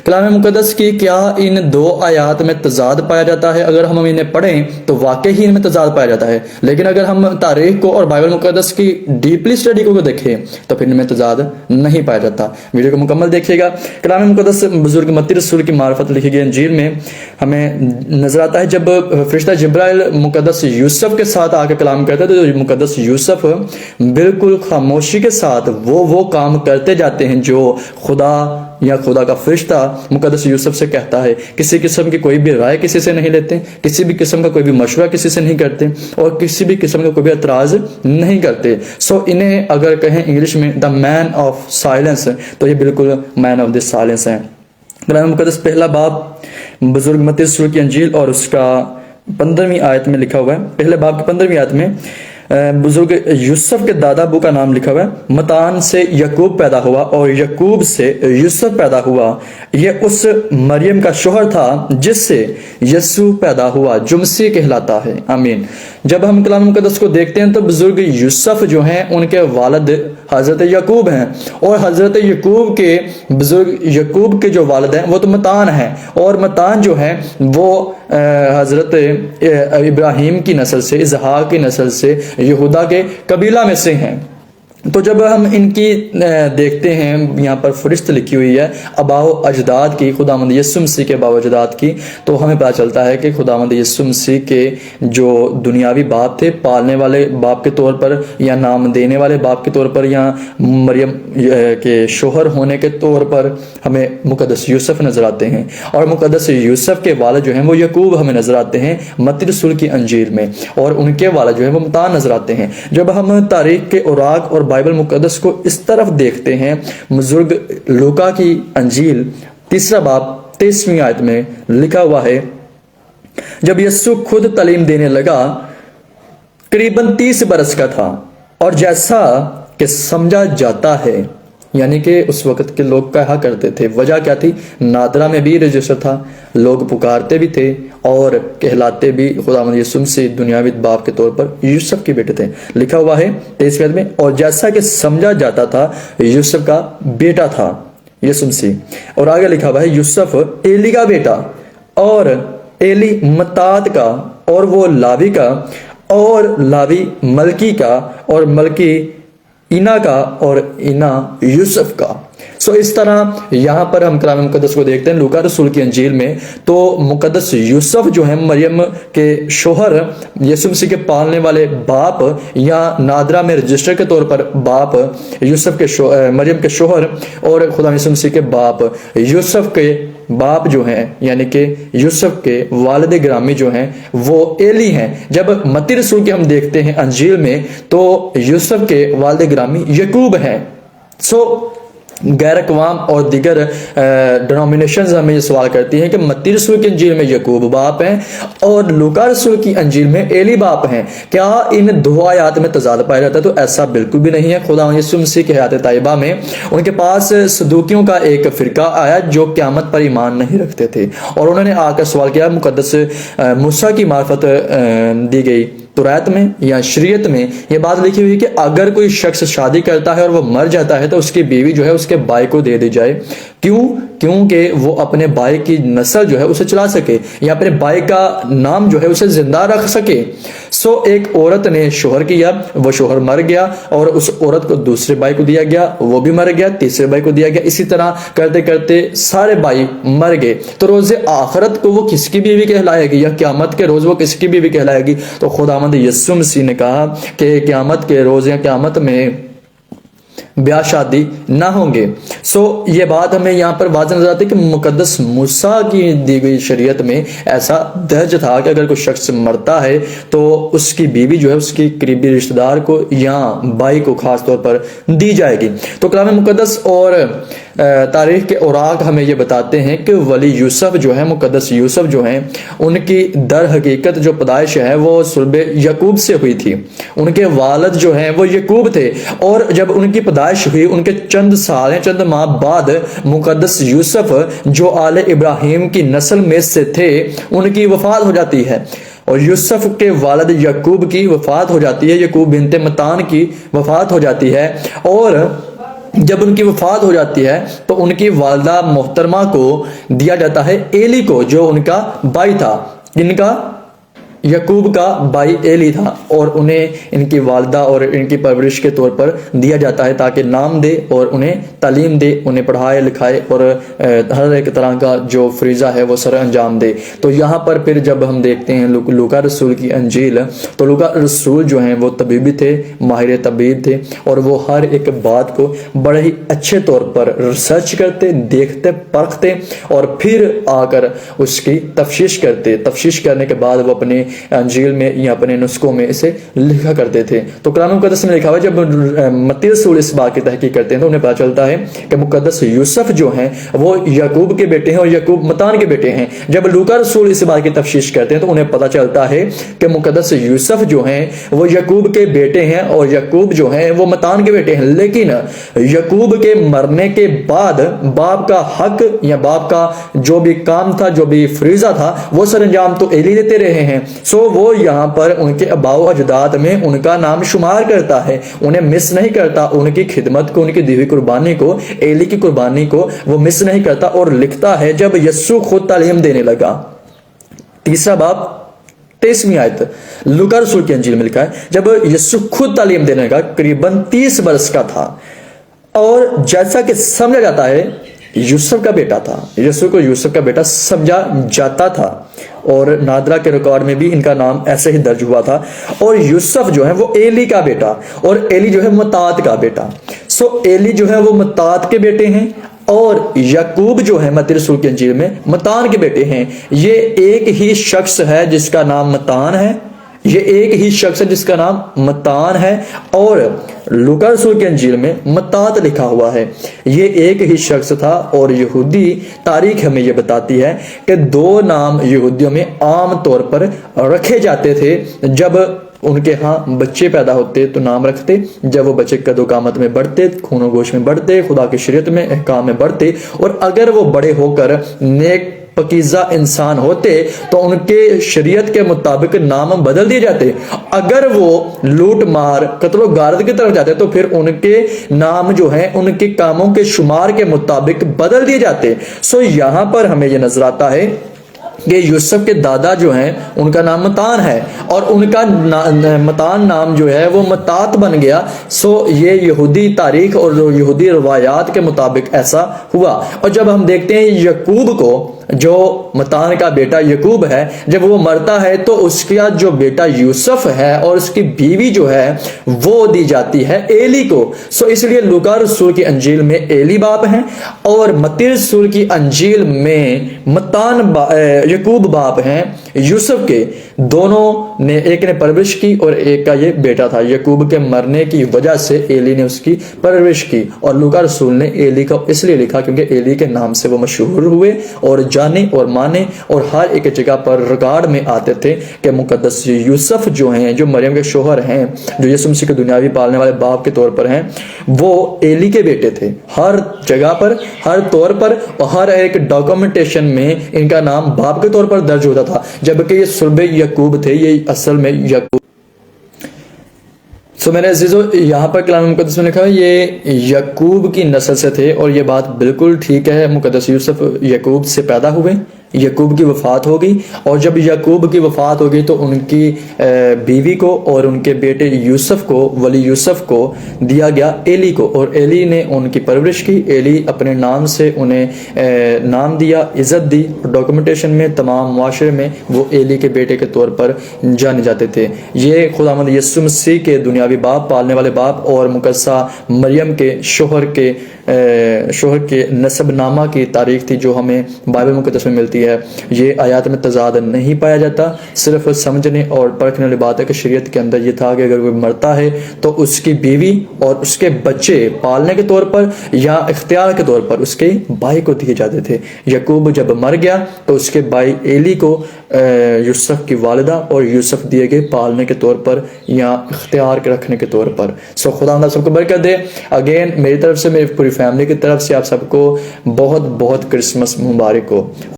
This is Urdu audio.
کلام مقدس کی کیا ان دو آیات میں تضاد پایا جاتا ہے؟ اگر ہم انہیں پڑھیں تو واقعی ہی ان میں تضاد پایا جاتا ہے، لیکن اگر ہم تاریخ کو اور بائبل مقدس کی ڈیپلی اسٹڈی کو دیکھیں تو پھر ان میں تضاد نہیں پایا جاتا۔ ویڈیو کو مکمل دیکھیے گا۔ کلام مقدس بزرگ متی رسول کی معرفت لکھی گئی انجیل میں ہمیں نظر آتا ہے جب فرشتہ جبرائیل مقدس یوسف کے ساتھ آ کے کلام کرتا ہے تو مقدس یوسف بالکل خاموشی کے ساتھ وہ کام کرتے جاتے ہیں جو خدا یا خدا کا فرشتہ مقدس یوسف سے کہتا ہے۔ کسی قسم کی کوئی بھی رائے کسی سے نہیں لیتے، کسی بھی قسم کا کوئی بھی مشورہ کسی سے نہیں کرتے، اور کسی بھی قسم کا کوئی بھی اعتراض نہیں کرتے۔ انہیں اگر کہیں انگلش میں دا مین آف سائلنس، تو یہ بالکل مین آف دی سائلنس ہے۔ کلام مقدس پہلا باب بزرگ متی رسول کی انجیل اور اس کا 15ویں آیت میں لکھا ہوا ہے۔ پہلے باب کی 15ویں آیت میں بزرگ یوسف کے دادا ابو کا نام لکھا ہوا ہے۔ متان سے یعقوب پیدا ہوا اور یعقوب سے یوسف پیدا ہوا، یہ اس مریم کا شوہر تھا جس سے یسوع پیدا ہوا جو مسیح کہلاتا ہے۔ آمین۔ جب ہم کلام مقدس کو دیکھتے ہیں تو بزرگ یوسف جو ہیں ان کے والد حضرت یعقوب ہیں، اور حضرت یعقوب کے بزرگ یعقوب کے جو والد ہیں وہ تو متان ہیں، اور متان جو ہے وہ حضرت ابراہیم کی نسل سے، اسحاق کی نسل سے، یہودا کے قبیلہ میں سے ہیں۔ تو جب ہم ان کی دیکھتے ہیں، یہاں پر فہرست لکھی ہوئی ہے آباء و اجداد کی، خداوند یسوع مسیح کے آباء و اجداد کی، تو ہمیں پتہ چلتا ہے کہ خداوند یسوع مسیح کے جو دنیاوی باپ تھے، پالنے والے باپ کے طور پر یا نام دینے والے باپ کے طور پر یا مریم کے شوہر ہونے کے طور پر ہمیں مقدس یوسف نظر آتے ہیں، اور مقدس یوسف کے والد جو ہیں وہ یعقوب ہمیں نظر آتے ہیں متی رسول کی انجیل میں، اور ان کے والد جو ہیں وہ متان نظر آتے ہیں۔ جب ہم تاریخ کے اوراق اور بائبل مقدس کو اس طرف دیکھتے ہیں، بزرگ لوکا کی انجیل 3 باب 23ویں آیت میں لکھا ہوا ہے، جب یسوع خود تعلیم دینے لگا قریباً 30 برس کا تھا، اور جیسا کہ سمجھا جاتا ہے، یعنی کہ اس وقت کے لوگ کہا کرتے تھے، وجہ کیا تھی؟ نادرہ میں بھی رجسٹر تھا، لوگ پکارتے بھی تھے اور کہلاتے بھی خداوند یسوع سے دنیاوی باپ کے طور پر یوسف کے بیٹے تھے۔ لکھا ہوا ہے 23 میں، اور جیسا کہ سمجھا جاتا تھا یوسف کا بیٹا تھا یسوع مسیح۔ اور آگے لکھا ہوا ہے یوسف ایلی کا بیٹا، اور ایلی متات کا، اور وہ لاوی کا، اور لاوی ملکی کا، اور ملکی اینا کا، اور اینا یوسف کا۔ اس طرح یہاں پر ہم کلام مقدس کو دیکھتے ہیں لوکا رسول کی انجیل میں، تو مقدس یوسف جو ہیں مریم کے شوہر، یسوع مسیح کے پالنے والے باپ، یا نادرہ میں رجسٹر کے طور پر باپ یوسف کے مریم کے شوہر، اور خدا یسوع مسیح کے باپ یوسف کے باپ جو ہیں، یعنی کہ یوسف کے والد گرامی جو ہیں وہ ایلی ہیں۔ جب متی رسول کے ہم دیکھتے ہیں انجیل میں تو یوسف کے والد گرامی یعقوب ہیں۔ غیر اقوام اور دیگر ڈینومینیشنز ہمیں یہ سوال کرتی ہیں کہ متی رسول کی انجیل میں یعقوب باپ ہیں اور لوکا رسول کی انجیل میں ایلی باپ ہیں، کیا ان دو آیات میں تضاد پایا جاتا ہے؟ تو ایسا بالکل بھی نہیں ہے۔ خدا یسوع مسیح کی حیات طیبہ میں ان کے پاس صدوقیوں کا ایک فرقہ آیا جو قیامت پر ایمان نہیں رکھتے تھے، اور انہوں نے آ کر سوال کیا، مقدس موسیٰ کی معرفت دی گئی توریت میں یا شریعت میں یہ بات لکھی ہوئی کہ اگر کوئی شخص شادی کرتا ہے اور وہ مر جاتا ہے تو اس کی بیوی جو ہے اس کے بھائی کو دے دی جائے۔ کیونکہ وہ اپنے بھائی کی نسل جو ہے اسے چلا سکے، یا اپنے بھائی کا نام جو ہے اسے زندہ رکھ سکے۔ ایک عورت نے شوہر کیا، وہ شوہر مر گیا، اور اس عورت کو دوسرے بھائی کو دیا گیا، وہ بھی مر گیا، تیسرے بھائی کو دیا گیا، اسی طرح کرتے کرتے سارے بھائی مر گئے۔ تو روز آخرت کو وہ کس کی بیوی کہلائے گی، یا قیامت کے روز وہ کس کی بیوی کہلائے گی؟ تو خداوند یسوع مسیح نے کہا کہ قیامت کے روز یا قیامت میں بیاہ شادی نہ ہوں گے۔ یہ بات ہمیں یہاں پر واضح نظر آتی ہے کہ مقدس موسیٰ کی دی گئی شریعت میں ایسا درج تھا کہ اگر کوئی شخص مرتا ہے تو اس کی بیوی جو ہے اس کی قریبی رشتہ دار کو یا بھائی کو خاص طور پر دی جائے گی۔ تو کلام مقدس اور تاریخ کے اوراق ہمیں یہ بتاتے ہیں کہ ولی یوسف جو ہے، مقدس یوسف جو ہیں، ان کی در حقیقت جو پیدائش ہے وہ صلب یعقوب سے ہوئی تھی۔ ان کے والد جو ہیں وہ یعقوب تھے، اور جب ان کی پیدائش ہوئی ان کے چند سال چند ماہ بعد مقدس یوسف جو آل ابراہیم کی نسل میں سے تھے ان کی وفات ہو جاتی ہے، اور یوسف کے والد یعقوب کی وفات ہو جاتی ہے، یعقوب بنت متان کی وفات ہو جاتی ہے، اور جب ان کی وفات ہو جاتی ہے تو ان کی والدہ محترمہ کو دیا جاتا ہے ایلی کو، جو ان کا بھائی تھا، ان کا یعقوب کا بھائی ایلی تھا، اور انہیں ان کی والدہ اور ان کی پرورش کے طور پر دیا جاتا ہے تاکہ نام دے اور انہیں تعلیم دے، انہیں پڑھائے لکھائے اور ہر ایک طرح کا جو فریضہ ہے وہ سر انجام دے۔ تو یہاں پر پھر جب ہم دیکھتے ہیں لوکا رسول کی انجیل، تو لوکا رسول جو ہیں وہ طبیبی تھے، ماہر طبیب تھے، اور وہ ہر ایک بات کو بڑے ہی اچھے طور پر ریسرچ کرتے، دیکھتے، پرکھتے، اور پھر آ کر اس کی تفتیش کرتے۔ تفتیش کرنے کے بعد وہ اپنے انجیل میں یا اپنے نسخوں میں اسے لکھا کرتے تھے۔ تو کلام مقدس میں لکھا ہوا ہے، جب متی رسول اس بات کی تحقیق کرتے ہیں تو انہیں پتہ چلتا ہے کہ مقدس یوسف جو ہیں وہ یعقوب کے بیٹے ہیں اور یعقوب متان کے بیٹے ہیں۔ جب لوکا رسول اس بات کی تفتیش کرتے ہیں تو انہیں پتہ چلتا ہے کہ مقدس یوسف جو ہیں وہ یعقوب کے بیٹے ہیں اور یعقوب جو ہیں وہ متان کے بیٹے ہیں، لیکن یعقوب کے مرنے کے بعد باپ کا حق یا باپ کا جو بھی کام تھا، جو بھی فریضہ تھا، وہ سر انجام تو ایلی دیتے رہے ہیں۔ سو وہ یہاں پر ان کے آباء و اجداد میں ان کا نام شمار کرتا ہے، انہیں مس نہیں کرتا، ان کی خدمت کو، ان کی دی ہوئی قربانی کو، ایلی کی قربانی کو وہ مس نہیں کرتا، اور لکھتا ہے جب یسوع خود تعلیم دینے لگا۔ 3 باب 23 آیت لوکا رسول کی انجیل میں لکھا ہے، جب یسوع خود تعلیم دینے لگا، قریباً 30 برس کا تھا، اور جیسا کہ سمجھا جاتا ہے یوسف کا بیٹا تھا، یسوع کو یوسف کا بیٹا سمجھا جاتا تھا، اور نادرہ کے ریکارڈ میں بھی ان کا نام ایسے ہی درج ہوا تھا۔ اور یوسف جو ہے وہ ایلی کا بیٹا، اور ایلی جو ہے متات کا بیٹا۔ سو ایلی جو ہے وہ متات کے بیٹے ہیں، اور یعقوب جو ہے متی رسول کی انجیل میں متان کے بیٹے ہیں۔ یہ ایک ہی شخص ہے جس کا نام متان ہے، یہ ایک ہی شخص ہے جس کا نام متان ہے، اور لوکا رسول کی انجیل میں متات لکھا ہوا ہے۔ یہ ایک ہی شخص تھا، اور یہودی تاریخ ہمیں یہ بتاتی ہے کہ 2 نام یہودیوں میں عام طور پر رکھے جاتے تھے۔ جب ان کے ہاں بچے پیدا ہوتے تو نام رکھتے، جب وہ بچے قد و قامت میں بڑھتے، خون و گوشت میں بڑھتے، خدا کی شریعت میں، احکام میں بڑھتے، اور اگر وہ بڑے ہو کر نیک پاکیزہ انسان ہوتے تو ان کے شریعت کے مطابق نام بدل دیے جاتے۔ اگر وہ لوٹ مار، قتل و غارت کی طرف جاتے تو پھر ان کے نام جو ہیں ان کے کاموں کے شمار کے مطابق بدل دیے جاتے۔ سو یہاں پر ہمیں یہ نظر آتا ہے کہ یوسف کے دادا جو ہیں ان کا نام متان ہے، اور ان کا متان نام جو ہے وہ متات بن گیا۔ سو یہ یہودی تاریخ اور یہودی روایات کے مطابق ایسا ہوا۔ اور جب ہم دیکھتے ہیں یعقوب کو، جو متان کا بیٹا یعقوب ہے، جب وہ مرتا ہے تو اس کا جو بیٹا یوسف ہے اور اس کی بیوی جو ہے وہ دی جاتی ہے ایلی کو۔ سو اس لیے لوکا رسول کی انجیل میں ایلی باپ ہیں، اور متی رسول کی انجیل میں متان یعقوب باپ ہیں یوسف کے۔ دونوں نے، ایک نے پرورش کی اور ایک کا یہ بیٹا تھا۔ یعقوب کے مرنے کی وجہ سے ایلی نے اس کی پرورش کی، اور لوکا رسول نے ایلی کو اس لیے لکھا کیونکہ ایلی کے نام سے وہ مشہور ہوئے اور جانے اور مانے، اور ہر ایک جگہ پر ریکارڈ میں آتے تھے کہ مقدس یوسف جو ہیں، جو مریم کے شوہر ہیں، جو یسوع مسیح کے دنیاوی پالنے والے باپ کے طور پر ہیں، وہ ایلی کے بیٹے تھے۔ ہر جگہ پر، ہر طور پر، اور ہر ایک ڈاکومنٹیشن میں ان کا نام باپ کے طور پر درج ہوتا تھا، جبکہ یہ صلب یعقوب تھے، یہ اصل میں یعقوب۔ سو میرے عزیزو، یہاں پر کلام مقدس میں لکھا ہے یہ یعقوب کی نسل سے تھے، اور یہ بات بالکل ٹھیک ہے۔ مقدس یوسف یعقوب سے پیدا ہوئے، یعقوب کی وفات ہو گئی، اور جب یعقوب کی وفات ہو گئی تو ان کی بیوی کو اور ان کے بیٹے یوسف کو، ولی یوسف کو دیا گیا ایلی کو، اور ایلی نے ان کی پرورش کی۔ ایلی اپنے نام سے انہیں نام دیا، عزت دی، ڈاکومنٹیشن میں، تمام معاشرے میں وہ ایلی کے بیٹے کے طور پر جانے جاتے تھے۔ یہ خداوند یسوع مسیح کے دنیاوی باپ، پالنے والے باپ، اور مقدسہ مریم کے شوہر کے نسب نامہ کی تاریخ تھی جو ہمیں بائبل مقدس میں ملتی ہے۔ یہ آیات میں تضاد نہیں پایا جاتا، صرف سمجھنے اور پرکھنے والی بات ہے کہ شریعت کے اندر یہ تھا کہ اگر کوئی مرتا ہے تو اس کی بیوی اور اس کے بچے پالنے کے طور پر یا اختیار کے طور پر اس کے بھائی کو دیے جاتے تھے۔ یعقوب جب مر گیا تو اس کے بھائی ایلی کو یوسف کی والدہ اور یوسف دیے گئے پالنے کے طور پر یا اختیار کے رکھنے کے طور پر۔ سو خدا ہم سب کو برکت دے۔ اگین میری طرف سے، میری پوری فیملی کی طرف سے آپ سب کو بہت بہت کرسمس مبارک ہو۔